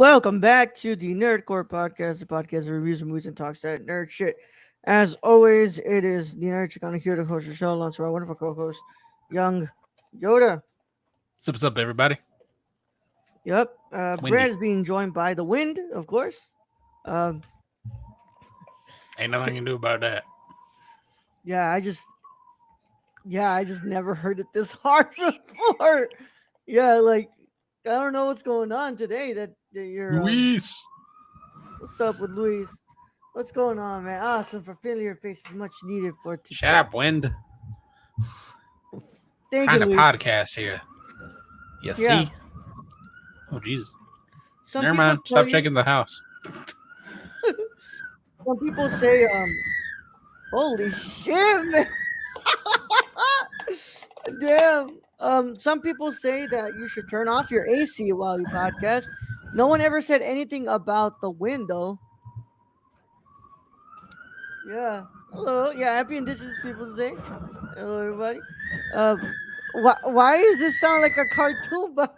Welcome back to the Nerdcore Podcast, the podcast that reviews movies and talks that nerd shit. As always, it is the Nerd Chick on here to host the show, alongside our wonderful co-host, Young Yoda. What's up, everybody? Yep. Windy. Brad is being joined by the wind, of course. Um, Ain't nothing I can do about that. yeah, I just never heard it this hard before. Yeah, like I don't know what's going on today. That you're Luis. what's up with Luis? What's going on, man? Ah, some familiar faces much needed for today. Shut up, Wind. Thank Trying you, to Luis. podcast here. You Yeah. see? Oh, Jesus. Some Never people mind. tell Stop you, shaking the house. some people say, holy shit, man. Damn. Some people say that you should turn off your AC while you podcast. No one ever said anything about the window. Yeah. Hello. Yeah, happy Indigenous Peoples Day. Hello, everybody. Uh, why does this sound like a cartoon? But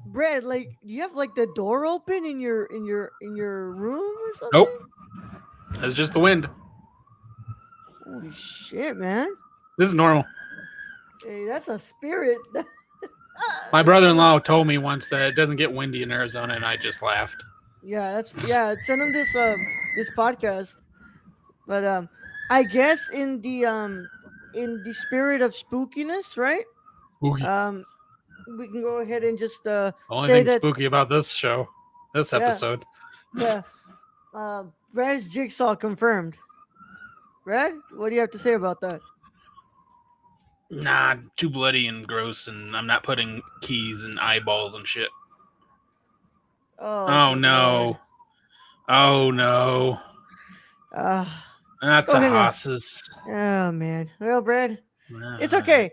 Brad, like, do you have like the door open in your room or something? Nope. That's just the wind. Holy shit, man. This is normal. Hey, that's a spirit. My brother-in-law told me once that it doesn't get windy in Arizona, and I just laughed. Yeah, send him this podcast. But I guess in the spirit of spookiness, right? Spooky. We can go ahead and just Only say thing that spooky about this show, this episode. yeah. Brad's jigsaw confirmed. Brad, what do you have to say about that? Nah, too bloody and gross, and I'm not putting keys and eyeballs and shit. Oh good no. Lord. Oh no. Not go the ahead and- hosses. Oh man. Well, Brad, it's okay.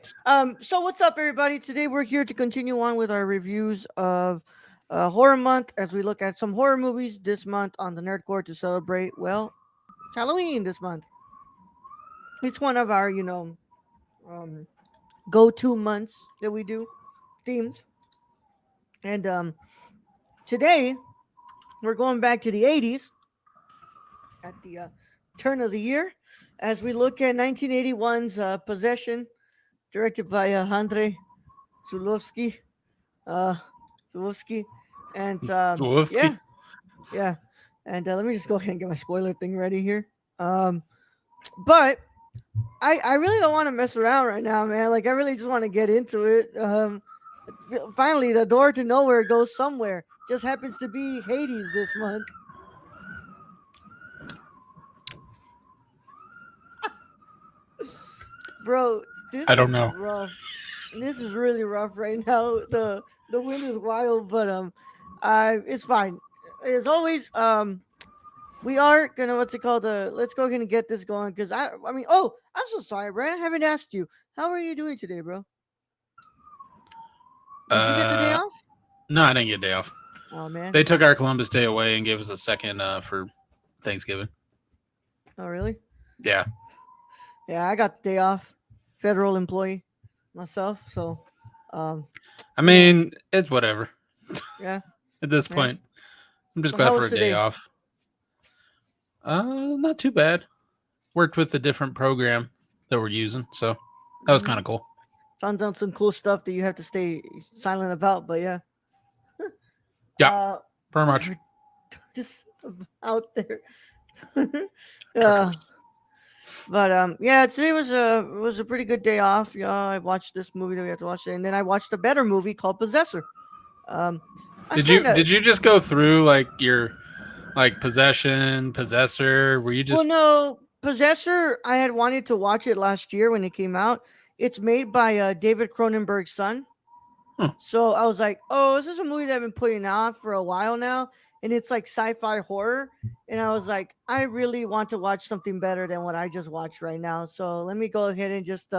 So what's up, everybody? Today we're here to continue on with our reviews of horror month as we look at some horror movies this month on the Nerdcore to celebrate. Well, it's Halloween this month. It's one of our, go-to months that we do themes, and today we're going back to the '80s at the turn of the year as we look at 1981's Possession, directed by Andrei Zulowski. Zulowski. And Zulowski. yeah. And let me just go ahead and get my spoiler thing ready here. But I really don't want to mess around right now, man. Like I really just want to get into it. Finally, the door to nowhere goes somewhere. Just happens to be Hades this month. Bro, I don't know. Rough. This is really rough right now. The wind is wild, but it's fine. As always, we are gonna let's go ahead and get this going because I'm so sorry, Brad. I haven't asked you. How are you doing today, bro? Did you get the day off? No, I didn't get a day off. Oh man. They took our Columbus Day away and gave us a second for Thanksgiving. Oh really? Yeah. Yeah, I got the day off. Federal employee myself, so I mean, it's whatever. Yeah. At this Yeah. point, I'm just So glad how for a was day today? off. Not too bad. Worked with a different program that we're using, so that was kind of cool. Found out some cool stuff that you have to stay silent about, but yeah. Yeah, pretty much. Just out there. But yeah, today was a pretty good day off. Yeah, I watched this movie that we have to watch, and then I watched a better movie called Possessor. Did you just go through like your Possession, Possessor? Were you just Well, no, Possessor. I had wanted to watch it last year when it came out. It's made by David Cronenberg's son. Huh. So I was like, oh, this is a movie that I've been putting off for a while now. And it's like sci-fi horror. And I was like, I really want to watch something better than what I just watched right now. So let me go ahead and just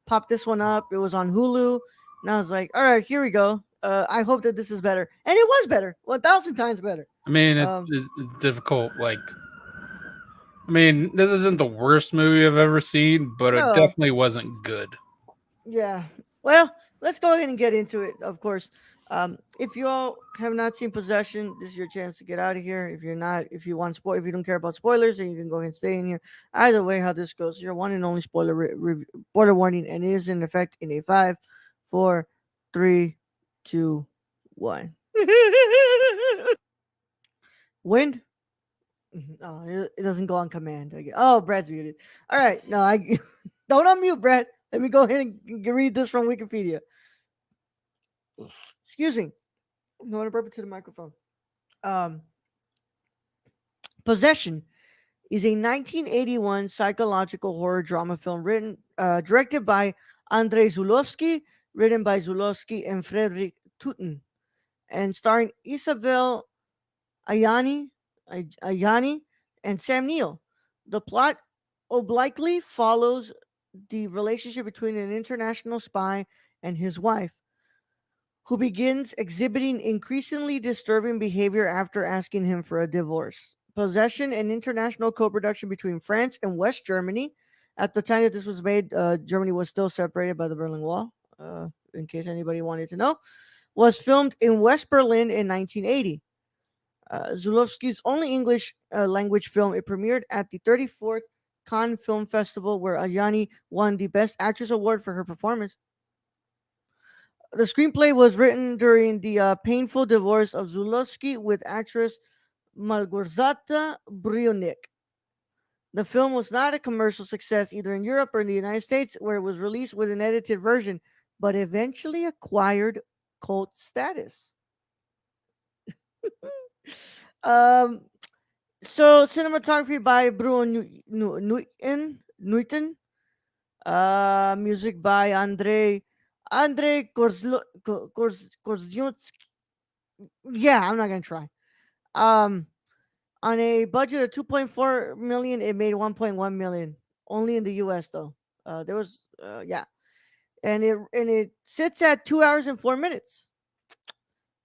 pop this one up. It was on Hulu. And I was like, all right, here we go. I hope that this is better. And it was better. 1,000 times better. I mean, it's difficult. I mean, this isn't the worst movie I've ever seen, but No. it definitely wasn't good. Yeah. Well, let's go ahead and get into it, of course. If you all have not seen Possession, this is your chance to get out of here. If you're not, if you want spoil, if you don't care about spoilers, then you can go ahead and stay in here. Either way, how this goes, your one and only spoiler warning, and it is in effect in a five, four, three, two, one. Wind. Oh, it doesn't go on command. Oh, Brad's muted. All right, no, I don't unmute Brad. Let me go ahead and read this from Wikipedia. Excuse me. I'm going to burp it to the microphone. Um, Possession is a 1981 psychological horror drama film directed by Andrei Zulowski, written by Zulowski and Frederick Tutin, and starring Isabel Ayani, Ayani and Sam Neill. The plot obliquely follows the relationship between an international spy and his wife, who begins exhibiting increasingly disturbing behavior after asking him for a divorce. Possession, an international co production between France and West Germany. At the time that this was made, Germany was still separated by the Berlin Wall, in case anybody wanted to know, was filmed in West Berlin in 1980. Zulowski's only English language film, it premiered at the 34th Cannes Film Festival, where Ayani won the Best Actress Award for her performance. The screenplay was written during the painful divorce of Zulowski with actress Malgorzata Brionik. The film was not a commercial success either in Europe or in the United States, where it was released with an edited version, but eventually acquired cult status. um, so cinematography by Bruno Nuiten, music by Andrei Korzynski. Yeah, I'm not gonna try. Um, on a budget of 2.4 million, it made 1.1 million only in the U.S. though. There was yeah, and it sits at 2 hours and 4 minutes.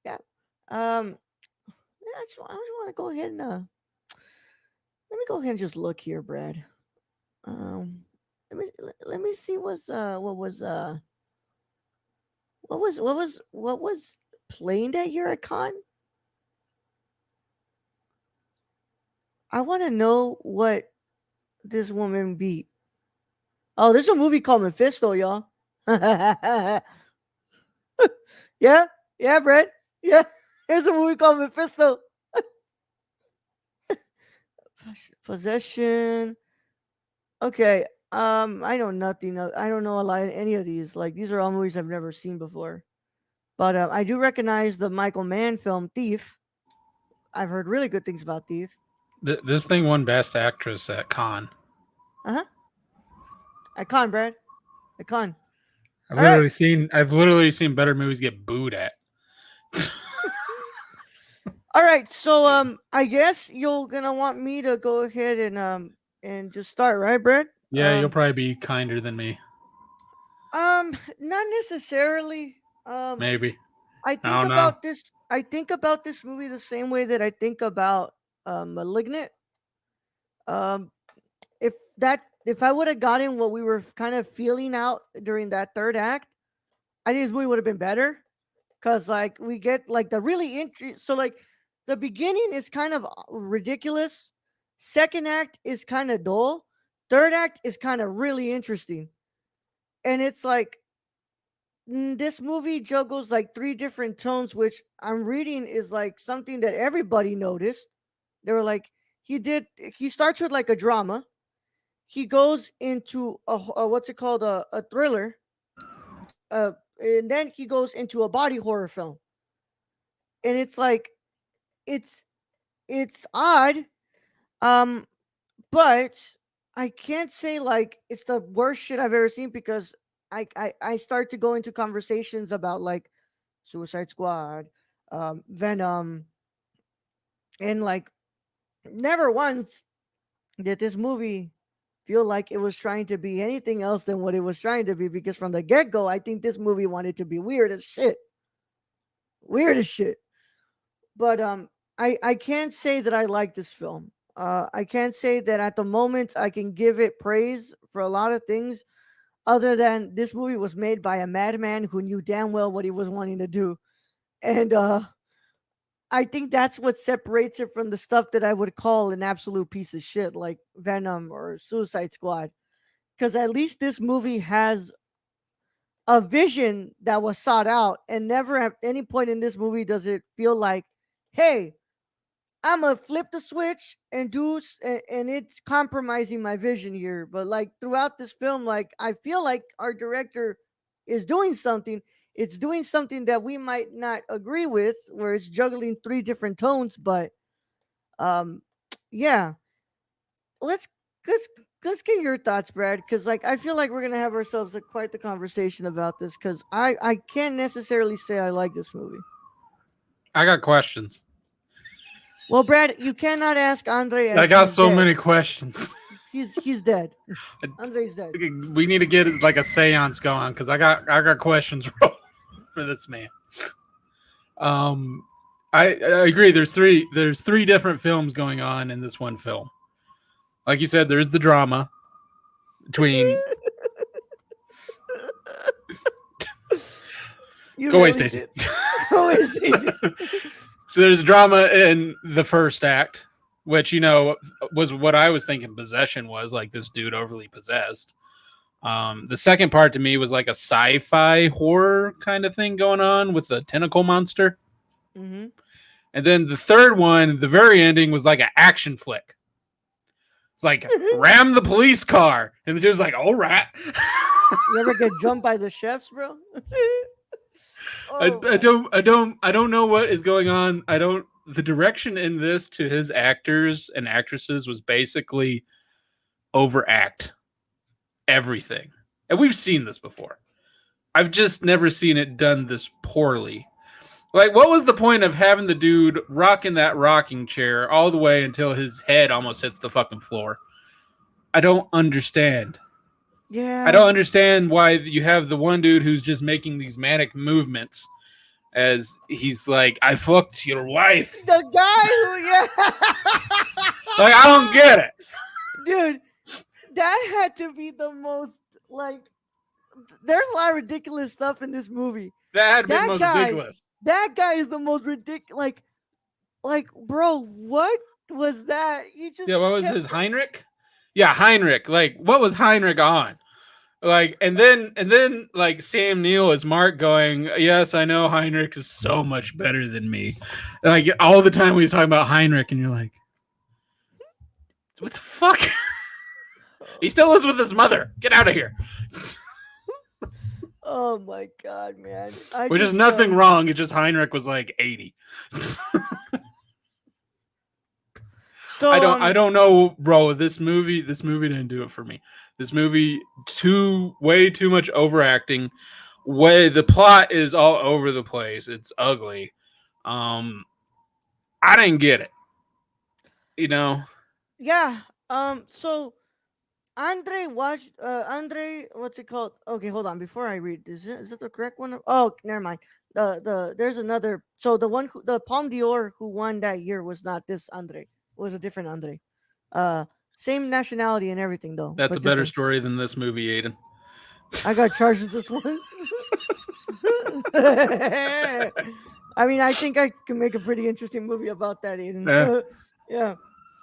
Yeah. I just want to go ahead and let me go ahead and just look here, Brad. Um, let me see what was playing that year at Con. I want to know what this woman beat. Oh, there's a movie called Mephisto, y'all. Yeah, yeah, Brett. Yeah, there's a movie called Mephisto. Possession. Okay. I know nothing. I don't know a lot of any of these. Like these are all movies I've never seen before. But I do recognize the Michael Mann film Thief. I've heard really good things about Thief. This thing won Best Actress at Cannes. Uh huh. Icon, Brad. Icon. I've All right. literally seen I've literally seen better movies get booed at. All right. So I guess you're gonna want me to go ahead and just start, right, Brad? Yeah, you'll probably be kinder than me. Not necessarily. Um, Maybe. I I think don't know. about this. I think about this movie the same way that I think about *Malignant*. Um, if I would have gotten what we were kind of feeling out during that third act, I think this movie would have been better. Cause like we get like the really so like the beginning is kind of ridiculous. Second act is kind of dull. Third act is kind of really interesting, and it's like this movie juggles like three different tones, which I'm reading is like something that everybody noticed. They were like, he starts with like a drama. He goes into a what's it called, a thriller, and then he goes into a body horror film. And it's like, it's it's odd, um, but I can't say like it's the worst shit I've ever seen, because I start to go into conversations about like Suicide Squad, Venom, and like never once did this movie feel like it was trying to be anything else than what it was trying to be. Because from the get go, I think this movie wanted to be weird as shit, weird as shit. But I can't say that I like this film. I can't say that at the moment I can give it praise for a lot of things, other than this movie was made by a madman who knew damn well what he was wanting to do. And I think that's what separates it from the stuff that I would call an absolute piece of shit, like Venom or Suicide Squad. Because at least this movie has a vision that was sought out, and never at any point in this movie does it feel like, hey, I'm gonna flip the switch and and it's compromising my vision here. But like throughout this film, like I feel like our director is doing something. It's doing something that we might not agree with, where it's juggling three different tones. But um, yeah, let's let's let's get your thoughts, Brad, because like I feel like we're gonna have ourselves quite the conversation about this. Because I can't necessarily say I like this movie. I got questions. Well, Brad, you cannot ask Andre I as got he's so dead. many questions. He's dead. Andre's dead. We need to get like a seance going because I got questions for this man. I agree. There's three different films going on in this one film. Like you said, there's the drama between. You Go away, really Stacey. did. Go away, Stacey. So there's drama in the first act, which was what I was thinking possession was, like this dude overly possessed. The second part to me was like a sci-fi horror kind of thing going on with a tentacle monster. Mm-hmm. And then the third one, the very ending, was like an action flick. It's like ram the police car, and the dude's like, "All right." You ever get jumped by the chefs, bro? I don't know what is going on. The direction in this to his actors and actresses was basically overact everything. And we've seen this before. I've just never seen it done this poorly. Like, what was the point of having the dude rocking that rocking chair all the way until his head almost hits the fucking floor? I don't understand. Yeah. I don't understand why you have the one dude who's just making these manic movements as he's like, "I fucked your wife." The guy who, yeah. Like, I don't get it. Dude, that had to be the most, like, there's a lot of ridiculous stuff in this movie. That had to be the most ridiculous. That guy is the most ridiculous. Like, bro, what was that? What was his Heinrich? Yeah, Heinrich. Like, what was Heinrich on? Like, and then like Sam Neill as Mark going, "Yes, I know Heinrich is so much better than me." Like all the time we was talking about Heinrich, and you're like, "What the fuck?" He still lives with his mother. Get out of here. Oh my god, man! Which is nothing wrong. It's just Heinrich was like 80. So I don't know, bro. This movie didn't do it for me. This movie way too much overacting. The plot is all over the place. It's ugly. I didn't get it. Yeah. So Andre watched. Andre, what's it called? Okay, hold on. Before I read, is it the correct one? Oh, never mind. There's another. So the Palme d'Or who won that year was not this Andre. It was a different Andre. Same nationality and everything though. That's a better story than this movie, Aiden. I got charged with this one. I mean, I think I can make a pretty interesting movie about that, Aiden. Yeah.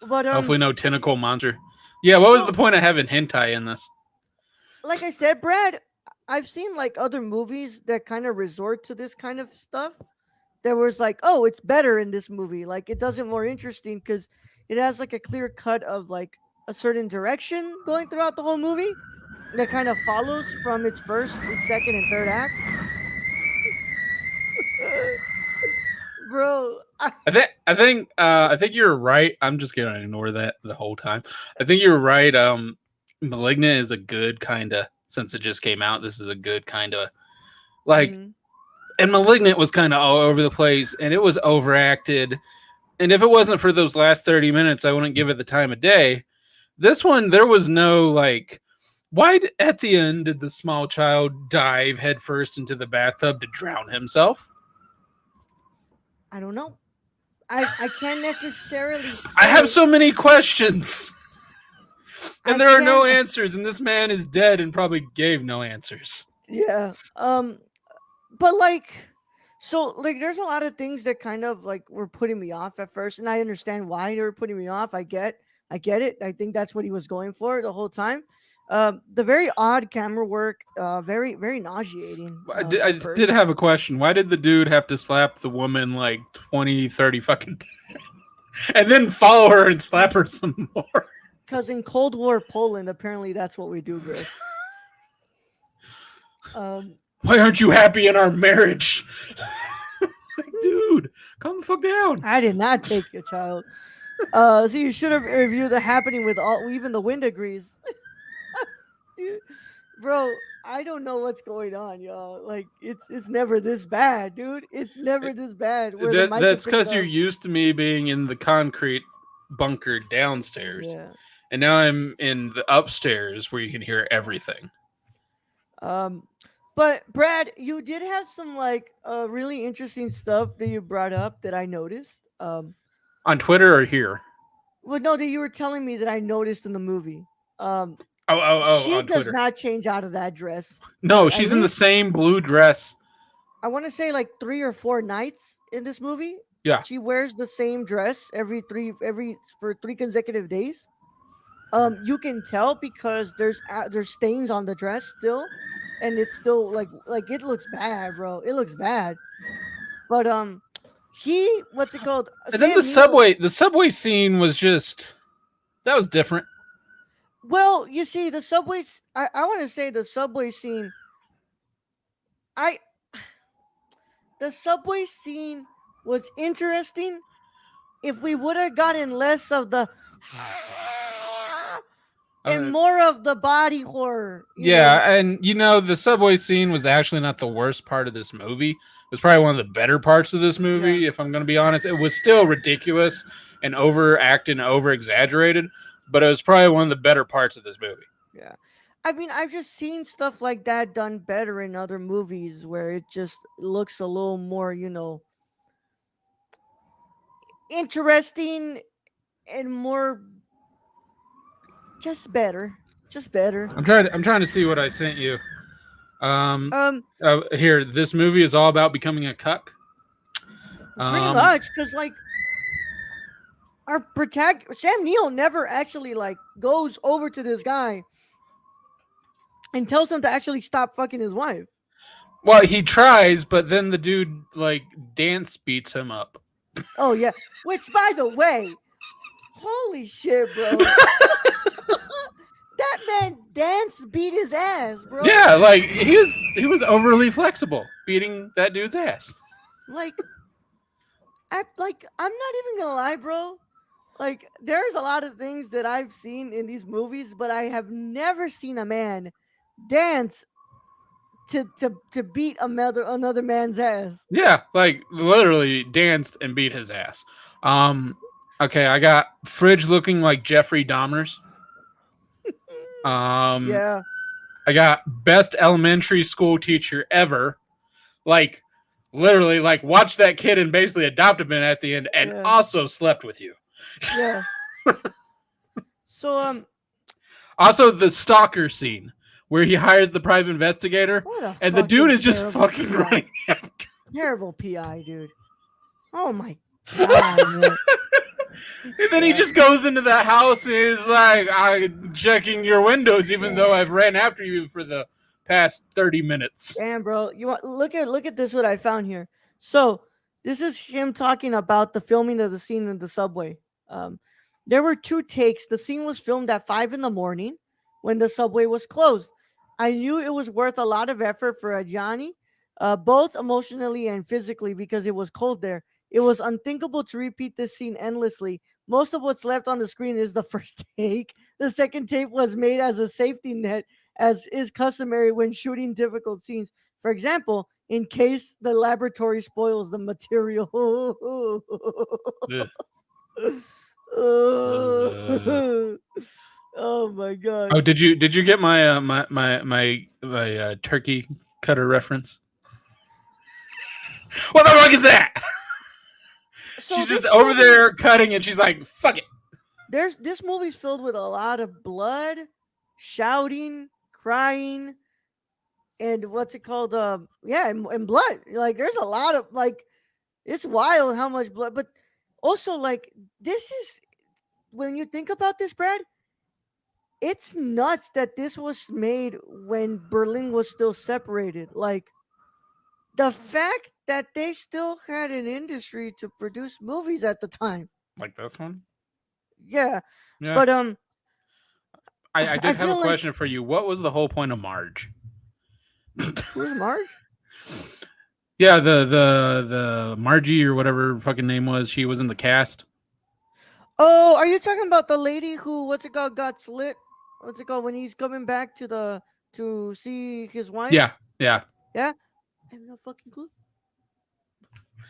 But hopefully no tentacle monster. Yeah, what was the point of having hentai in this? Like I said, Brad, I've seen like other movies that kind of resort to this kind of stuff. There was like, oh, it's better in this movie. Like it does it more interesting because it has like a clear cut of like a certain direction going throughout the whole movie that kind of follows from its first, its second, and third act. Bro, I think you're right. I'm just gonna ignore that the whole time. I think you're right. Malignant is a good kind of, since it just came out. This is a good kind of like, and Malignant was kind of all over the place, and it was overacted. And if it wasn't for those last 30 minutes, I wouldn't give it the time of day. This one, there was no like. Why at the end did the small child dive headfirst into the bathtub to drown himself? I don't know. I can't necessarily say. I have so many questions. And there are no answers, and this man is dead and probably gave no answers. Yeah. But like, So like there's a lot of things that kind of like were putting me off at first, and I understand why they were putting me off. I get it. I think that's what he was going for the whole time. The very odd camera work, very nauseating I at did first. have a question. Why did the dude have to slap the woman like 20, 30 fucking times and then follow her and slap her some more? Because in Cold War Poland, apparently that's what we do, Griff. Um, Why aren't you happy in our marriage? Like, dude, calm the fuck down. I did not take your child. So you should have reviewed the happening with all, even the wind agrees. Bro, I don't know what's going on, y'all. Like it's never this bad, dude. It's never this bad where the mic can That's pick it because you're up. used to me being in the concrete bunker downstairs, Yeah. and now I'm in the upstairs where you can hear everything. Um but Brad, you did have some like really interesting stuff that you brought up that I noticed. On Twitter or here? Well, no, that you were telling me that I noticed in the movie. Um Oh, she on does Twitter. not change out of that dress. No, Like at she's in the least same blue dress. I want to say like 3 or 4 nights in this movie. Yeah. She wears the same dress every for 3 consecutive days. You can tell because there's stains on the dress still, and it's still like it looks bad, bro. It looks bad. But he what's it called? And then Sam Neill. the subway scene was just that was different. Well, you see, the subways. I want to say the subway scene. I the subway scene was interesting if we would have gotten less of the and Uh, more of the body horror, you yeah, know. and the subway scene was actually not the worst part of this movie. It was probably one of the better parts of this Yeah, movie, if I'm going to be honest. It was still ridiculous and overacted and over exaggerated, but it was probably one of the better parts of this movie. yeah. I mean, I've just seen stuff like that done better in other movies where it just looks a little more, interesting and more just better. Just better. I'm trying to see what I sent you. Um, Um, here, this movie is all about becoming a cuck. Pretty Um, much, because like our protagonist Sam Neill never actually like goes over to this guy and tells him to actually stop fucking his wife. well, he tries, but then the dude like dance beats him up. Oh yeah. Which by the way, holy shit, bro. That man dance beat his ass, bro. Yeah, like he was overly flexible, beating that dude's ass. Like I'm not even gonna lie, bro. Like there's a lot of things that I've seen in these movies, but I have never seen a man dance to beat another man's ass. Yeah, like literally danced and beat his ass. Um, okay, I got Fridge looking like Jeffrey Dahmer's. Um, Yeah, I got best elementary school teacher ever. Like literally, like watched that kid and basically adopted him at the end, and yeah, also slept with you. yeah. So Also, the stalker scene where he hires the private investigator, what a and the dude fucking is just terrible fucking PI. running after. Terrible PI, dude. Oh my god, man. And then he Yeah. just goes into the house and is like, I'm checking your windows, even though I've ran after you for the past 30 minutes. Damn, bro. You want look at this what I found here. So this is him talking about the filming of the scene in the subway. Um, there were 2 takes. The scene was filmed at 5 in the morning when the subway was closed. I knew it was worth a lot of effort for Ajani, both emotionally and physically, because it was cold there. It was unthinkable to repeat this scene endlessly. Most of what's left on the screen is the first take. The second tape was made as a safety net, as is customary when shooting difficult scenes. For example, in case the laboratory spoils the material. Ugh. Oh my god. Oh, did you get my my turkey cutter reference? What the fuck is that? So She's just this over movie, there cutting, and she's like, "Fuck it." this movie's filled with a lot of blood, shouting, crying, and what's it called? Yeah, and blood. Like there's a lot of like it's wild how much blood, but also like this is when you think about this, Brad. It's nuts that this was made when Berlin was still separated. Like the fact that they still had an industry to produce movies at the time. Like this one. Yeah, Yeah. but I I did have a feel like question for you. What was the whole point of Marge? who's Marge? Yeah, the Margie or whatever her fucking name was. She was in the cast. Oh, are you talking about the lady who what's it called got slit? What's it called when he's coming back to the to see his wife? Yeah, yeah. Yeah, I have no fucking clue.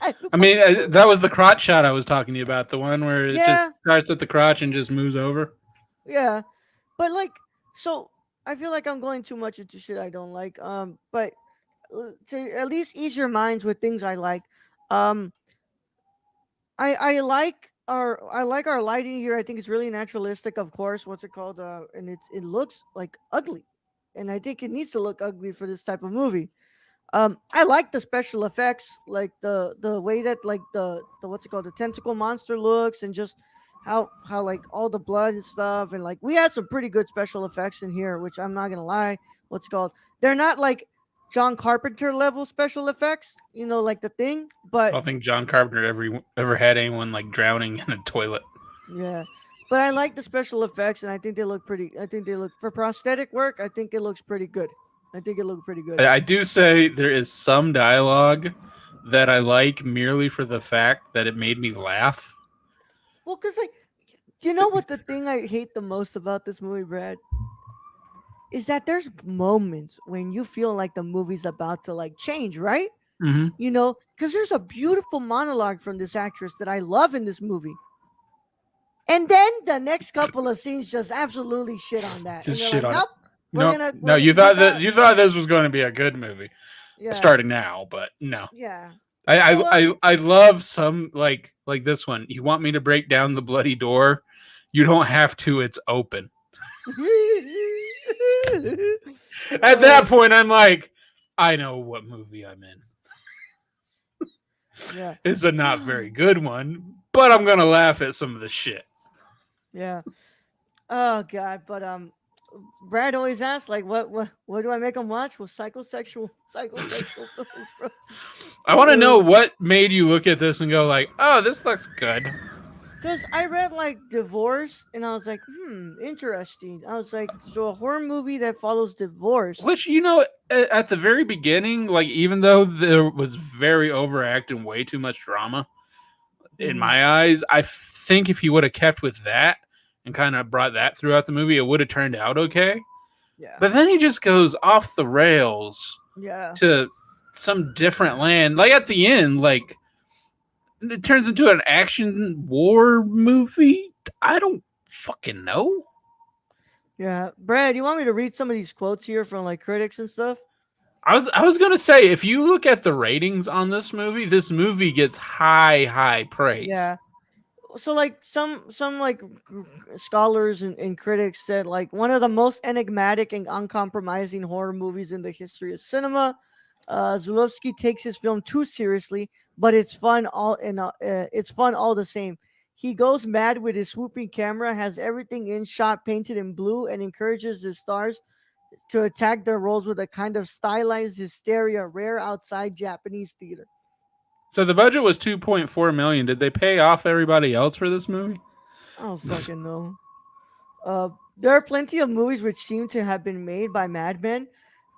I have no I mean, fucking clue. that was the crotch shot I was talking to you about. The one where it just Yeah, starts at the crotch and just moves over. yeah, but like, so I feel like I'm going too much into shit I don't like. But to at least ease your minds with things I like. Um, I like our lighting here. I think it's really naturalistic. Of course, what's it called? And it looks like ugly, and I think it needs to look ugly for this type of movie. I like the special effects, like the way that like the what's it called, the tentacle monster looks, and just how like all the blood and stuff, and like we had some pretty good special effects in here, which I'm not gonna lie. What's it called? They're not like John Carpenter level special effects, like the thing, I but don't think John Carpenter ever had anyone like drowning in a toilet. yeah. But I like the special effects, and I think they look pretty. I think they look for prosthetic work. I think it looks pretty good. I think it looked pretty good. I do say there is some dialogue that I like merely for the fact that it made me laugh. Well, cause like, do you know what the thing I hate the most about this movie, Brad? Is that there's moments when you feel like the movie's about to like change, right? Mm-hmm. Because there's a beautiful monologue from this actress that I love in this movie. And then the next couple of scenes just absolutely shit on that. And Just they're shit like, on it. nope, No, no, you got, you thought this was going to be a good movie yeah, starting now, but no. yeah. I So, I I, I love some like this one. You want me to break down the bloody door? You don't have to. It's open. At that uh, point, I'm like, I know what movie I'm in. yeah. It's a not very good one, but I'm gonna laugh at some of the shit. Yeah. Oh God, but Brad always asks like, what do I make him watch? Well, psychosexual films, bro. I want to know what made you look at this and go like, "Oh, this looks good." Because I read like divorce, and I was like, interesting. I was like, so a horror movie that follows divorce. Which at the very beginning, like even though there was very overacted and way too much drama in Hmm. my eyes, I think if he would have kept with that and kind of brought that throughout the movie, it would have turned out okay. Yeah, But then he just goes off the rails yeah, to some different land. Like at the end, like it turns into an action war movie. I don't fucking know. yeah. Brad, you want me to read some of these quotes here from like critics and stuff? I was gonna say if you look at the ratings on this movie gets high praise. Yeah. So like some like scholars and critics said like one of the most enigmatic and uncompromising horror movies in the history of cinema. Zulowski takes his film too seriously, but it's fun all the same. He goes mad with his swooping camera, has everything in shot painted in blue, and encourages his stars to attack their roles with a kind of stylized hysteria rare outside Japanese theater. So the budget was 2.4 million. Did they pay off everybody else for this movie? I don't fucking know. There are plenty of movies which seem to have been made by madmen.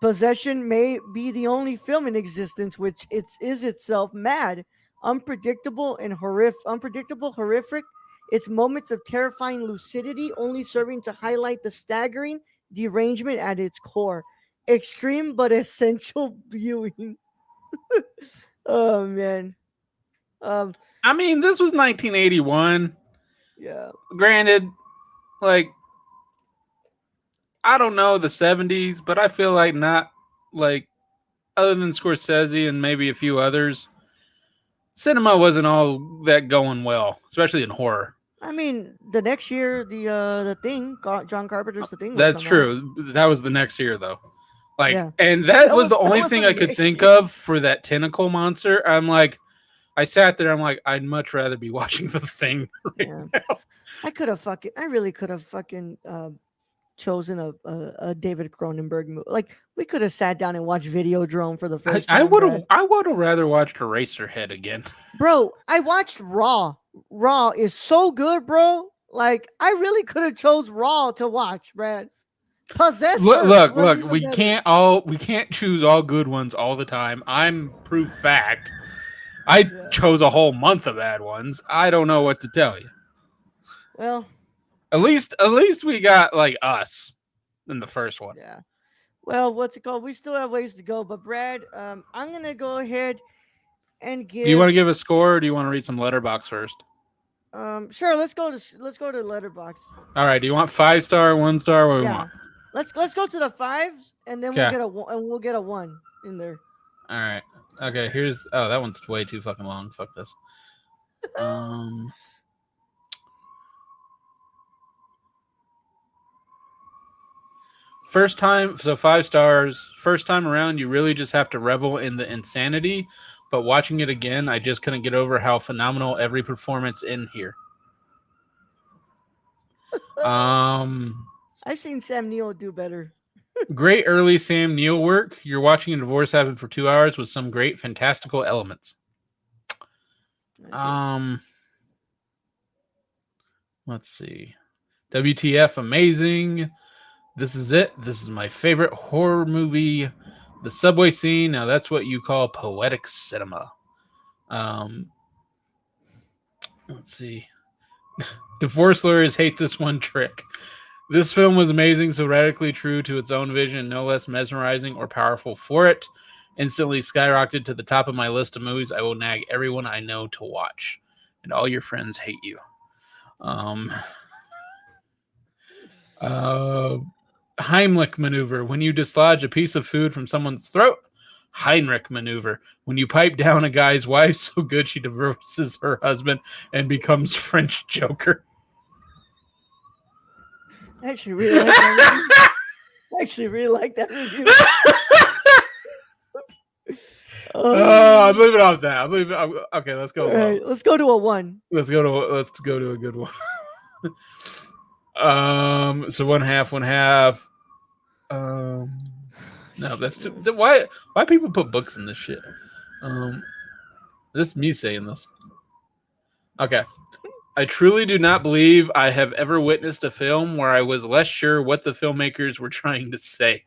Possession may be the only film in existence which is itself mad, unpredictable, horrific. Its moments of terrifying lucidity only serving to highlight the staggering derangement at its core. Extreme but essential viewing. Oh man. Um. I mean, this was 1981. Yeah. Granted, like I don't know the 70s, but I feel like not like other than Scorsese and maybe a few others, cinema wasn't all that going well, especially in horror. I mean, the next year, the thing, John Carpenter's The Thing will That's come out. true. That was the next year though. Like, Yeah. and that That was was the that only was thing I could think amazing. of for that tentacle monster. I'm like, I sat there. I'm like, I'd much rather be watching the thing right Yeah. now. I really could have fucking chosen a David Cronenberg movie. Like we could have sat down and watched Videodrome for the I, first I time, would have, Brad. I would have rather watched Eraserhead again. Bro, I watched Raw. Raw is so good, bro. Like I really could have chose Raw to watch, Brad. Look, Possessor look, was look. even better. We can't choose all good ones all the time. I'm proof fact. I Yeah. chose a whole month of bad ones. I don't know what to tell you. Well, At least we got like us in the first one. yeah. Well, what's it called? We still have ways to go, but Brad, I'm gonna go ahead and Do you want to give. give a score, or do you want to read some letterbox first? Sure. Let's go to Letterbox. All right. Do you want 5 star, 1 star? What do we want? Yeah. Let's go to the fives, and then we'll Okay. get a one, and we'll get a one in there. All right. Okay. Here's. Oh, that one's way too fucking long. Fuck this. Um. First time, so 5 stars. First time around, you really just have to revel in the insanity. But watching it again, I just couldn't get over how phenomenal every performance in here. Um, I've seen Sam Neill do better. Great early Sam Neill work. You're watching a divorce happen for 2 hours with some great fantastical elements. Okay. Um, let's see. WTF, amazing. This is it. This is my favorite horror movie. The subway scene. Now that's what you call poetic cinema. Um, let's see. Divorce lawyers hate this one trick. This film was amazing, so radically true to its own vision, no less mesmerizing or powerful for it. Instantly skyrocketed to the top of my list of movies I will nag everyone I know to watch. And all your friends hate you. Um, uh, Heimlich maneuver. When you dislodge a piece of food from someone's throat. Heinrich maneuver. When you pipe down a guy's wife so good she divorces her husband and becomes French Joker. I actually really like that review. I actually really like that review. I'm Um, leaving off that. Okay, let's all go low. right, let's go to a one. Let's go to a good one. So one half, one half. Um, no, that's too, why people put books in this shit. Um, this is me saying this. Okay, I truly do not believe I have ever witnessed a film where I was less sure what the filmmakers were trying to say.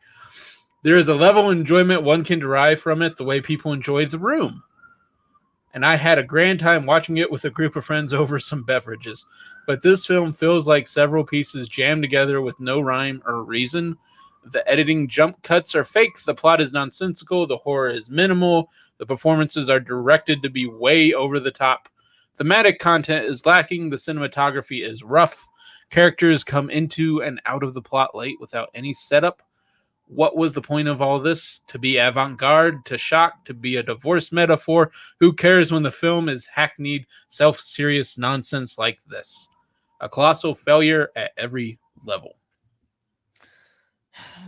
There is a level of enjoyment one can derive from it, the way people enjoy The Room. And I had a grand time watching it with a group of friends over some beverages. But this film feels like several pieces jammed together with no rhyme or reason. The editing jump cuts are fake, the plot is nonsensical, the horror is minimal, the performances are directed to be way over the top. Thematic content is lacking, the cinematography is rough, characters come into and out of the plot late without any setup. What was the point of all this? To be avant garde, to shock, to be a divorce metaphor? Who cares when the film is hackneyed, self serious nonsense like this? A colossal failure at every level.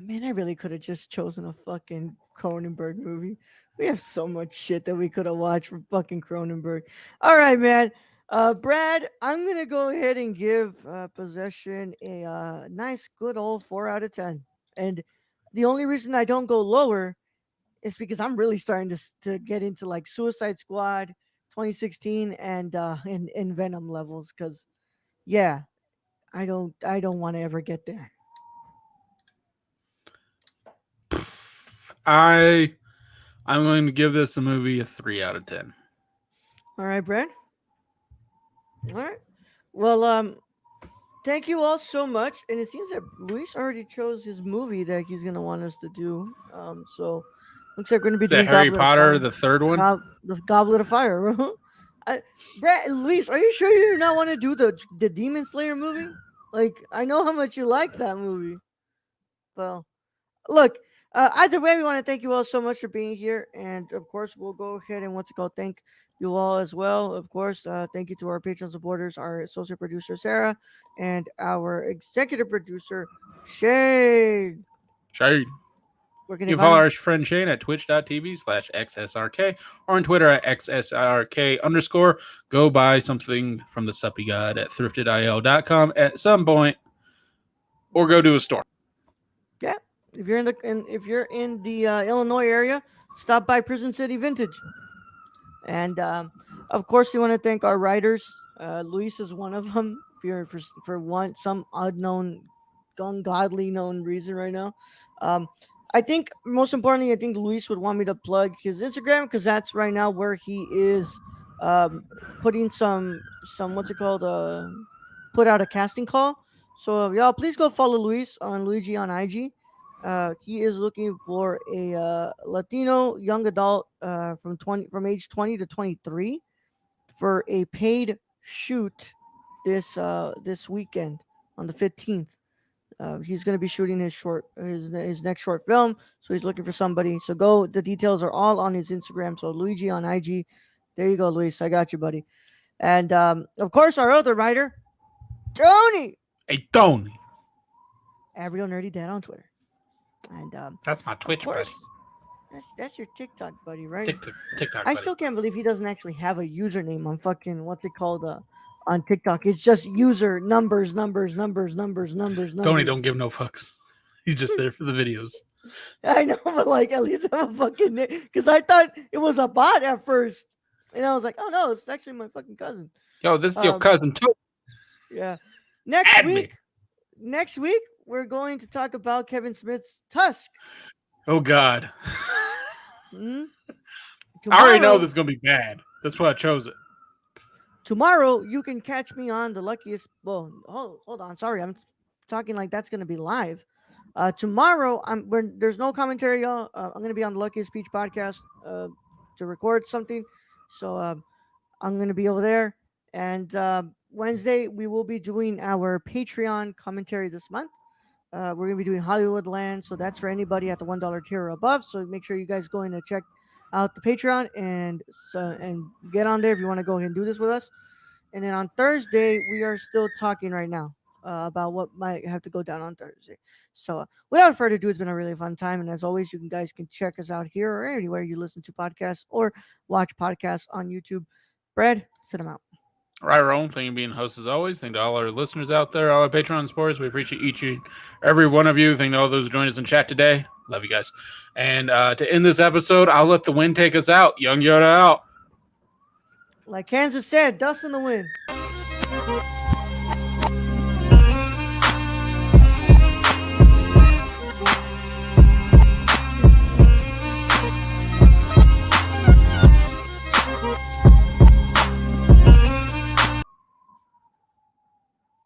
Man, I really could have just chosen a fucking Cronenberg movie. We have so much shit that we could have watched from fucking Cronenberg. All right, man. Brad, I'm gonna go ahead and give Possession a nice, good old 4 out of 10. And the only reason I don't go lower is because I'm really starting to get into like Suicide Squad, 2016, and in Venom levels. Because yeah, I don't want to ever get there. I I'm going to give this a movie a 3 out of 10. All right, Brad. All right. Well, thank you all so much. And it seems that Luis already chose his movie that he's gonna want us to do. So looks like we're gonna be Is that doing Harry Goblet of Potter, Fire. the third one? The Goblet of Fire. Brad, Luis, are you sure you do not want to do the Demon Slayer movie? Like, I know how much you like that movie. Well, look, either way, we want to thank you all so much for being here, and of course, we'll go ahead and what's it called? Thank you all as well. Of course, thank you to our Patreon supporters, our associate producer Sarah, and our executive producer Shade. Shade. Where can You they can follow find me? our friend Shane at twitch.tv/XSRK or on Twitter at XSRK_. Go buy something from the Suppy God at thriftedil.com at some point, or go to a store. Yeah. If you're in the Illinois area, stop by Prison City Vintage. And of course, we want to thank our writers. Luis is one of them. For one some unknown, ungodly known reason right now. Um, I think most importantly, I think Luis would want me to plug his Instagram because that's right now where he is um, putting some what's it called put out a casting call. So y'all please go follow Luis on Luigi on IG. He is looking for a Latino young adult from age 20 to 23 for a paid shoot this weekend on the 15th. He's going to be shooting his next short film, so he's looking for somebody. So go. The details are all on his Instagram. So Luigi on IG. There you go, Luis. I got you, buddy. And of course, our other writer, Tony, Hey, Tony. Real Nerdy Dad on Twitter. And That's my of Twitch buddy. course, that's your TikTok buddy, right? TikTok I buddy. still can't believe he doesn't actually have a username on fucking what's it called on TikTok. It's just user numbers. Tony don't give no fucks. He's just there for the videos. I know, but like at least have a fucking name because I thought it was a bot at first, and I was like, oh no, it's actually my fucking cousin. Yo, this is your cousin Tony. Yeah. Add me. Next week we're going to talk about Kevin Smith's Tusk. Oh God. Hmm? I already know this is gonna be bad. That's why I chose it. Tomorrow you can catch me on the luckiest. Well, hold on. Sorry, I'm talking like that's gonna be live. Tomorrow there's no commentary, y'all. I'm gonna be on the Luckiest Speech podcast to record something, so I'm gonna be over there. And Wednesday we will be doing our Patreon commentary this month. We're gonna be doing Hollywoodland, so that's for anybody at the $1 tier or above. So make sure you guys go in to check out the Patreon and get on there if you want to go ahead and do this with us. And then on Thursday, we are still talking right now about what might have to go down on Thursday. So without further ado, it's been a really fun time. And as always, you guys can check us out here or anywhere you listen to podcasts or watch podcasts on YouTube. Brad, set them out. Right, Rome. Thank you for being host as always. Thank to all our listeners out there, all our Patreon supporters. We appreciate each and every one of you. Thank to all those who joined us in chat today. Love you guys. And to end this episode, I'll let the wind take us out. Young Yoda out. Like Kansas said, dust in the wind.